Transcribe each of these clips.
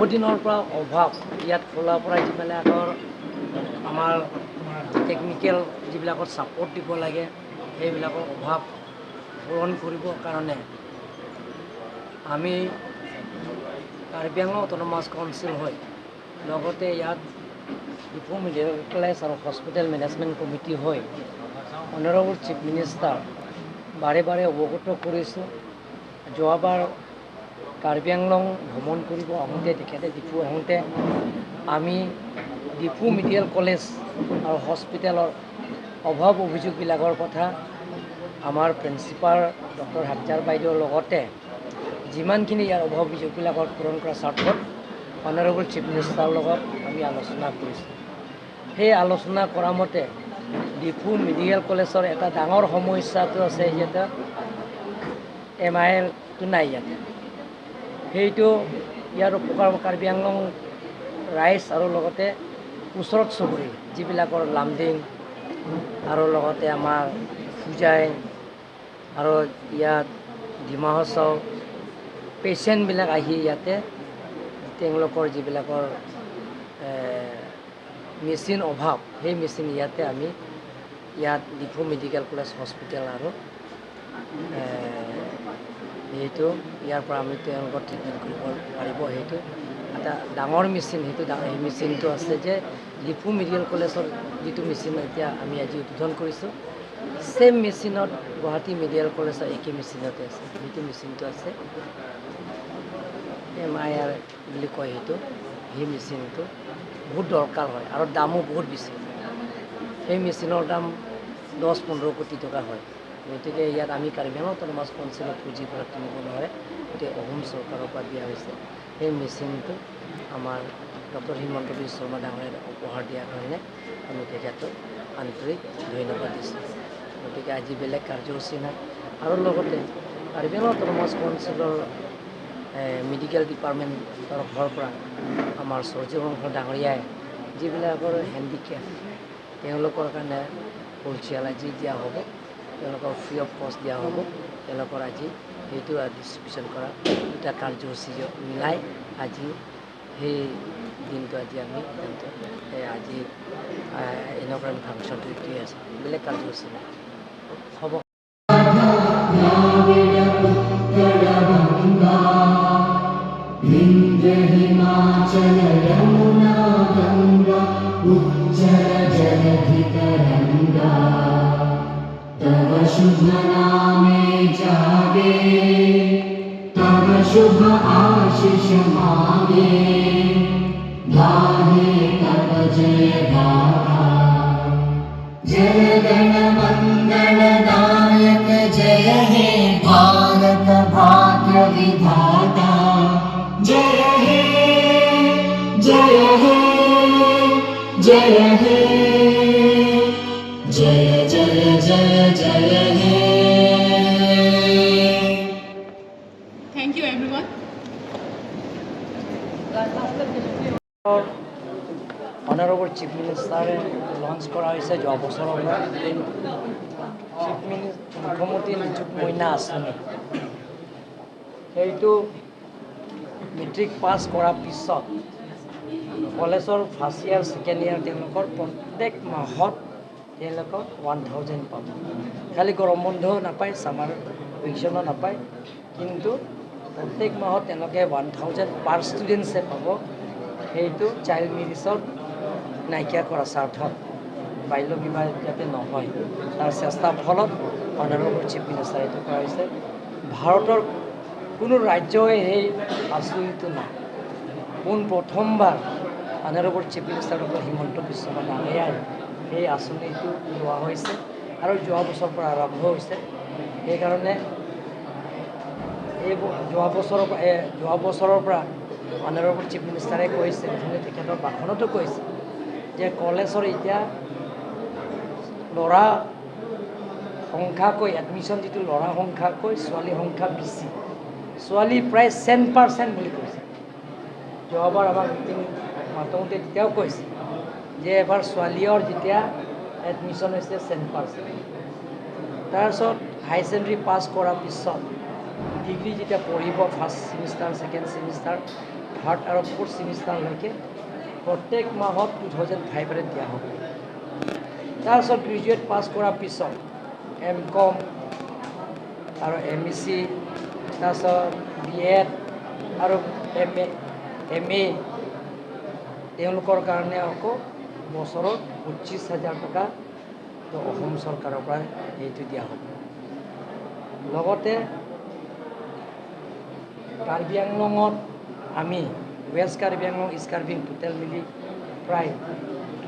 বহুদিনৰ পৰা অভাৱ ইয়াত খোলাৰ পৰা যিবিলাকৰ আমাৰ টেকনিকেল যিবিলাকত ছাপোৰ্ট দিব লাগে সেইবিলাকৰ অভাৱ পূৰণ কৰিবৰ কাৰণে আমি কাৰ্বি আংলং অট'নমাছ কাউন্সিল হয় লগতে ইয়াত ডিফু মেডিকেল কলেজ আৰু হস্পিটেল মেনেজমেণ্ট কমিটি হয় অনাৰেবল চিফ মিনিষ্টাৰ বাৰে বাৰে অৱগত কৰিছোঁ। যোৱাবাৰ কাৰ্বি আংলং ভ্ৰমণ কৰিব আহোঁতে তেখেতে ডিফু আহোঁতে আমি ডিফু মেডিকেল কলেজ আৰু হস্পিটেলৰ অভাৱ অভিযোগবিলাকৰ কথা আমাৰ প্ৰিন্সিপাল ডক্টৰ হাবজাৰ বাইদেউৰ লগতে যিমানখিনি ইয়াৰ অভাৱ অভিযোগবিলাকৰ পূৰণ কৰা স্বাৰ্থত অনাৰেবল চিফ মিনিষ্টাৰৰ লগত আমি আলোচনা কৰিছোঁ। সেই আলোচনা কৰা মতে ডিফু মেডিকেল কলেজৰ এটা ডাঙৰ সমস্যাটো আছে ইয়াতে MILটো নাই ইয়াতে। সেইটো ইয়াৰ উপকাৰ কাৰ্বি আংলং ৰাইজ আৰু লগতে ওচৰত চুবুৰী যিবিলাকৰ লামডিং আৰু লগতে আমাৰ ফুজাই আৰু ইয়াত ডিমা হাছাও পেচেণ্টবিলাক আহি ইয়াতে তেওঁলোকৰ যিবিলাকৰ মেচিন অভাৱ সেই মেচিন ইয়াতে আমি ইয়াত ডিফু মেডিকেল কলেজ হস্পিটেল আৰু সেইটো ইয়াৰ পৰা আমি তেওঁলোকৰ ট্ৰিটমেণ্ট কৰিব পাৰিব। সেইটো এটা ডাঙৰ মেচিন সেইটো সেই মেচিনটো আছে যে ডিফু মেডিকেল কলেজৰ যিটো মেচিন এতিয়া আমি আজি উদ্বোধন কৰিছোঁ ছেম মেচিনত গুৱাহাটী মেডিকেল কলেজৰ একে মেচিনতে আছে। সেইটো মেচিনটো আছে MIR বুলি কয় সেইটো। সেই মেচিনটো বহুত দৰকাৰ হয় আৰু দামো বহুত বেছি। সেই মেচিনৰ দাম 10-15 কোটি টকা হয়। গতিকে ইয়াত আমি কাৰ্বি আংলং অট'নমাছ কাউন্সিলৰ পুঁজিৰ পৰা কিনিব নোৱাৰে, গতিকে অসম চৰকাৰৰ পৰা দিয়া হৈছে। সেই মেচিনটো আমাৰ ডক্টৰ হিমন্ত বিশ্ব শৰ্মা ডাঙৰীয়াই উপহাৰ দিয়াৰ কাৰণে আমি তেখেতক আন্তৰিক ধন্যবাদ দিছোঁ। গতিকে আজি বেলেগ কাৰ্যসূচী নাই। আৰু লগতে কাৰ্বি আংলং অট'নমাছ কাউন্সিলৰ মেডিকেল ডিপাৰ্টমেণ্টৰ ঘৰৰ পৰা আমাৰ সৰজীৱ বংশ ডাঙৰীয়াই যিবিলাকৰ হেণ্ডিকেপ তেওঁলোকৰ কাৰণে হোলচেল আজি দিয়া হ'ব, তেওঁলোকৰ ফ্ৰী অফ কষ্ট দিয়া হ'ব। তেওঁলোকৰ আজি সেইটো ডিষ্ট্ৰিবিউশ্যন কৰা দুটা কাৰ্যসূচী মিলাই আজি সেই দিনটো আজি আমি আজি ইনগ্ৰেশ্যন ফাংচনটো দি আছোঁ। বেলেগ কাৰ্যসূচী নাই। হ'ব। हिमाचल यमुना गंगा उज्जल जलधि तरंगा तव शुभ नामे जागे तव शुभ आशीष मांगे गाहे तव जय गाथा जय गण मंगल नायक जय हे भारत भाग्य विधाता जय हे जय हे जय हे जय जय जय जय हे। Thank you everyone. Honourable chief মিনিষ্টাৰে লঞ্চ কৰা হৈছে যোৱা বছৰৰ পৰা মুখ্যমন্ত্ৰী নিযুত মইনা আঁচনি। সেইটো মেট্ৰিক পাছ কৰাৰ পিছত কলেজৰ ফাৰ্ষ্ট ইয়াৰ ছেকেণ্ড ইয়াৰ তেওঁলোকৰ প্ৰত্যেক মাহত তেওঁলোকক 1000 পাব। খালি গৰম বন্ধও নাপায়, ছামাৰ ভেকেশ্যনো নাপায়, কিন্তু প্ৰত্যেক মাহত তেওঁলোকে 1000 পাৰ ষ্টুডেণ্টছে পাব। সেইটো চাইল্ড মেৰিজত নাইকিয়া কৰা স্বাৰ্থত বাল্য বিবাহ যাতে নহয় তাৰ চেষ্টাৰ ফলত অনাৰেবল চিফ মিনিষ্টাৰ এইটো কৰা হৈছে। ভাৰতৰ কোনো ৰাজ্যই সেই আঁচনিটো নাই। প্ৰথমবাৰ honourable chief minister doctor Himanta Biswa Sarma ডাঙৰীয়াই সেই আঁচনিটো লোৱা হৈছে আৰু যোৱা বছৰৰ পৰা আৰম্ভ হৈছে। সেইকাৰণে এই যোৱা বছৰৰ পৰা অনাৰেবল চিফ মিনিষ্টাৰে কৈছে, তেখেতৰ ভাষণতো কৈছে যে কলেজৰ এতিয়া ল'ৰা সংখ্যাকৈ এডমিশ্যন যিটো ল'ৰা সংখ্যাকৈ ছোৱালী সংখ্যা বেছি। ছোৱালী প্ৰায় 100% বুলি কৈছে। যোৱাবাৰ আমাৰ মিটিং মাতোঁতে তেতিয়াও কৈছে যে এবাৰ ছোৱালীৰ যেতিয়া এডমিশ্যন হৈছে 100%। তাৰপিছত হাই ছেকেণ্ডেৰী পাছ কৰাৰ পিছত ডিগ্ৰী যেতিয়া পঢ়িব first semester second semester third আৰু ফ'ৰ্থ ছেমিষ্টাৰলৈকে প্ৰত্যেক মাহত 2500 দিয়া হ'ব। তাৰপিছত গ্ৰেজুৱেট পাছ কৰাৰ পিছত M.Com আৰু MEC, তাৰপিছত B.Ed আৰু MA তেওঁলোকৰ কাৰণে আকৌ বছৰত 25,000 টকা অসম চৰকাৰৰ পৰা এইটো দিয়া হ'ব। লগতে কাৰ্বি আংলঙত আমি west Karbi Anglong east Karbi total মিলি প্ৰায়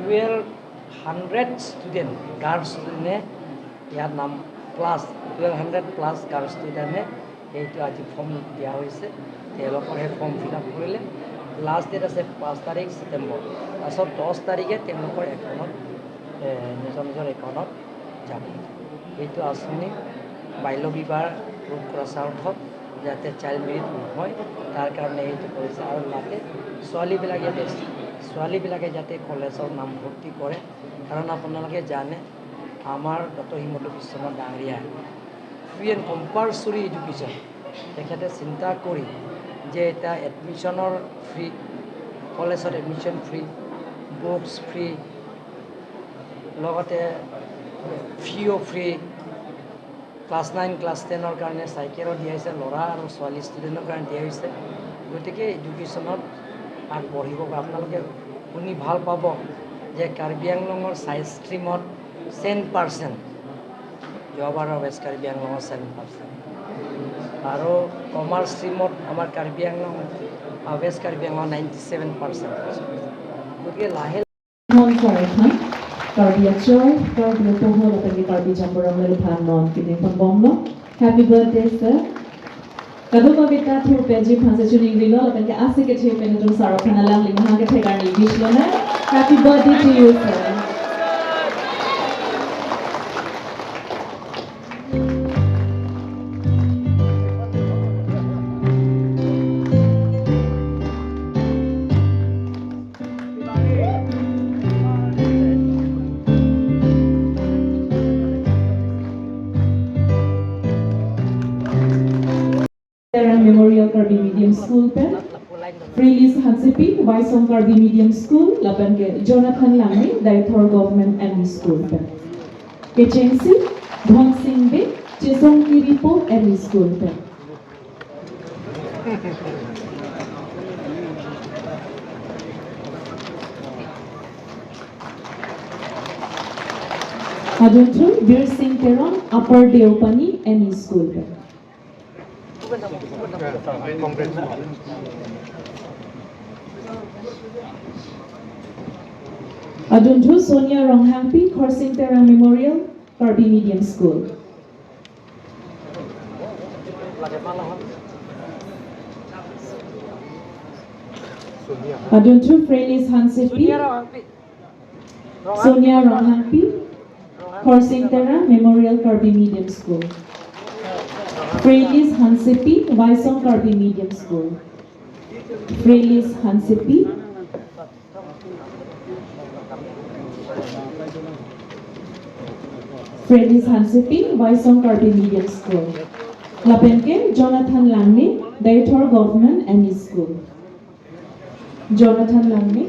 1200 ষ্টুডেণ্ট গাৰ্লছ ষ্টুডেণ্টে ইয়াত নাম প্লাছ 1200+ গাৰ্লছ ষ্টুডেণ্টে এইটো আজি ফৰ্ম দিয়া হৈছে। তেওঁলোকৰ সেই ফৰ্ম ফিল আপ কৰিলে লাষ্ট ডেট আছে 5 তাৰিখ ছেপ্টেম্বৰ। তাৰপিছত 10 তাৰিখে তেওঁলোকৰ একাউণ্টত নিজৰ একাউণ্টত যাব। এইটো আঁচনি বাল্য বিবাহ ৰোধ কৰা স্বাৰ্থত যাতে চাইল্ড মেৰিজ নহয় তাৰ কাৰণে এইটো কৰিছে। আৰু যাতে ছোৱালীবিলাকে যাতে কলেজৰ নামভৰ্তি কৰে, কাৰণ আপোনালোকে জানে আমাৰ ডক্টৰ হিমন্ত বিশ্ব শৰ্মা ডাঙৰীয়া ফ্ৰী এণ্ড কম্পালচৰি এডুকেশ্যন তেখেতে চিন্তা কৰি যে এটা এডমিশ্যনৰ ফ্ৰী, কলেজত এডমিশ্যন ফ্ৰী, বুকছ ফ্ৰী, লগতে ফিও ফ্ৰী, ক্লাছ 9 ক্লাছ 10ৰ কাৰণে চাইকেলো দিয়া হৈছে, ল'ৰা আৰু ছোৱালী ষ্টুডেণ্টৰ কাৰণে দিয়া হৈছে। গতিকে এডুকেশ্যনত আগবাঢ়িব। আপোনালোকে শুনি ভাল পাব যে কাৰ্বি আংলঙৰ ছায়েন্স ষ্ট্ৰীমত 10%, যোৱাবাৰৰ ৱেষ্ট কাৰ্বি আংলঙৰ 7%, আৰু কমাৰ্চ ষ্ট্ৰীমত আমাৰ কাৰ্বি আংলং ৱেষ্ট কাৰ্বি আংলঙৰ 97%। গতিকে লাহে Karbi Achoy, Karbi Pohol, apagi Karbi Jamborang Leluphan non kini pembomno. Happy birthday sir. Kado ko kita thiu penji phanse chuning rilo apagi ase ke thiu penjong saro khanalang limha ke thegani bishlo na. Happy birthday to you sir. Memorial Karbi Medium School pen, Freelis Hansipi, Waisong Karbi Medium School, Lapan ke Jonathan Langi, Daithor Government MD School pen. Kechengsi, Dhon Singh Be, Chesong Kiripo MD School pen. Aduntu, Bir Singh Teron, Upper Deopani MD School pen. Aduntu Sonia Ronghangpi, Khorsing Terang Memorial, Karbi Medium School. Aduntu Frelis Hansipi, Sonia Ronghangpi, Khorsing Terang Memorial, Karbi Medium School. Frelis Hansipi, Waisong Karbi Medium School. Frelis Hansipi, Frelis Hansipi, Waisong Karbi Medium School. Lapenke, Jonathan Langi, Daithor Government ME School. Jonathan Langi.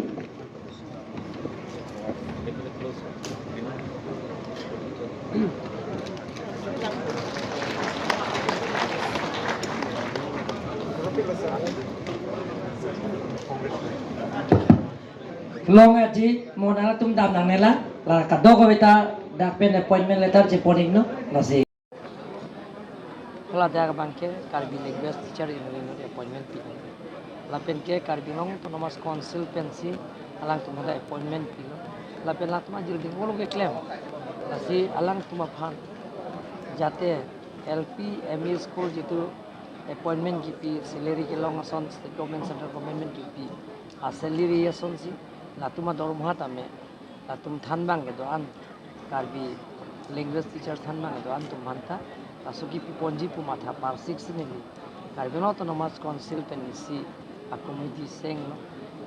Long aji modal tum dam nang nela la kado ko beta dak pen appointment letter je poning no nasi la dak banke Karbi language teacher in appointment pi la pen ke Karbi long autonomous council pensi alang tum da appointment pi la pen la tuma jil ding bolo ke claim nasi alang tuma phan jate LP ME school jitu appointment ki pi salary ke long ason state government central government ki pi salary ason si Latuma dormha tame, latum than bang ke doan Karbi language teacher than bang ke doan tum manta, asuki pi ponji pu matha par 6 nili Karbi autonomous council penisi a committee seng no,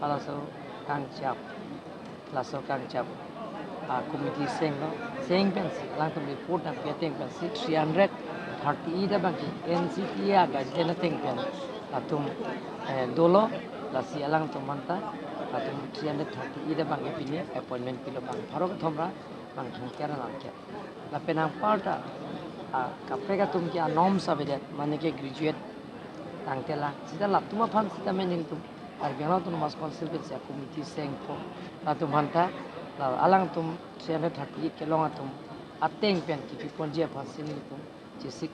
alaso kang chap a committee seng no, seng pensi, latum report na peteng pensi 330 da bang NCT ya guys, anything pen, latum dolo lasi alang tum manta atum 330 ida bang epini appointment pilo bang farok thomra bang thongkera namke la penang parta kaprega tum ki anom sabede mane ke graduate tangtela sida la tuma phan sida mening tum ar bena tum mas council be se committee seng po la tum manta la alang tum 330 kelong atum ateng pen ki ponjia phan sini tum jisik